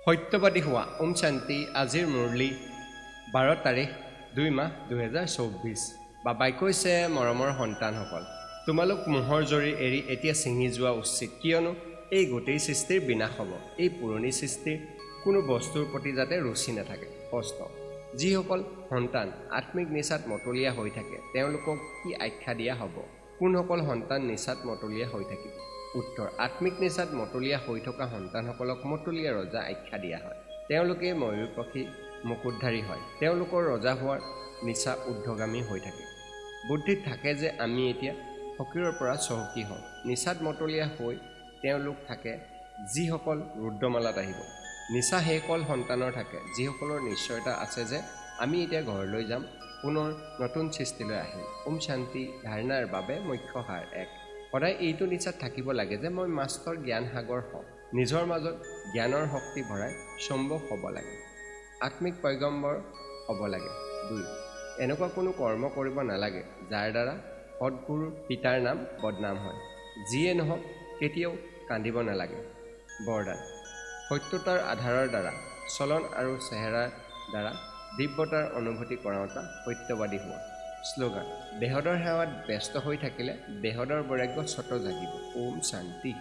সত্যবাদী হোৱা ওম শান্তি আজিৰ মুৰলী 12 তাৰিখ 2 মাহ 2024 বাবাই কৈছে মৰমৰ সন্তানসকল তোমালোক মোহৰ জৰি এৰি এতিয়া ছিঙি যোৱা উচিত কিয়নো এই গোটেই সৃষ্টিৰ বিনাশ হ'ব এই পুৰণি সৃষ্টিৰ কোনো বস্তুৰ প্ৰতি যাতে ৰুচি নাথাকে স্পষ্ট যিসকল সন্তান আত্মিক নিচাত মতলীয়া হৈ থাকে তেওঁলোকক কি আখ্যা দিয়া হ'ব কোনসকল সন্তান নিচাত মতলীয়া হৈ থাকিব উত্তৰ আত্মিক নিচাত মতলীয়া হৈ থকা সন্তানসকলক মতলীয়া ৰজা আখ্যা দিয়া হয় তেওঁলোকে ময়ূৰ পক্ষী মুকুটধাৰী হয় তেওঁলোকৰ ৰজা হোৱাৰ নিচা ঊৰ্ধ্বগামী হৈ থাকে বুদ্ধিত থাকে যে আমি এতিয়া ফকীৰৰ পৰা চহকী হওঁ নিচাত মতলীয়া হৈ তেওঁলোক থাকে যিসকল ৰুদ্ৰমালাত আহিব নিচা সেইসকল সন্তানৰ থাকে যিসকলৰ নিশ্চয়তা আছে যে আমি এতিয়া ঘৰলৈ যাম পুনৰ নতুন সৃষ্টিলৈ আহিম ওম শান্তি ধাৰণাৰ বাবে মুখ্য সাৰ 1 সদায় এইটো নিচাত থাকিব লাগে যে মই মাষ্টৰ জ্ঞান সাগৰ হওঁ নিজৰ মাজত জ্ঞানৰ শক্তি ভৰাই সম্ভৱ হ'ব লাগে আত্মিক পয়গম্বৰ হ'ব লাগে 2 এনেকুৱা কোনো কৰ্ম কৰিব নালাগে যাৰ দ্বাৰা সৎগুৰুৰ পিতাৰ নাম বদনাম হয় যিয়ে নহওক কেতিয়াও কান্দিব নালাগে বৰদান সত্যতাৰ আধাৰৰ দ্বাৰা চলন আৰু চেহেৰাৰ দ্বাৰা দিব্যতাৰ অনুভূতি কৰাওঁতা সত্যবাদী হোৱা শ্লোগান দেহদৰ সেৱাত ব্যস্ত হৈ থাকিলে দেহদৰ বৈৰাগ্য স্বত জাগিব ওম শান্তি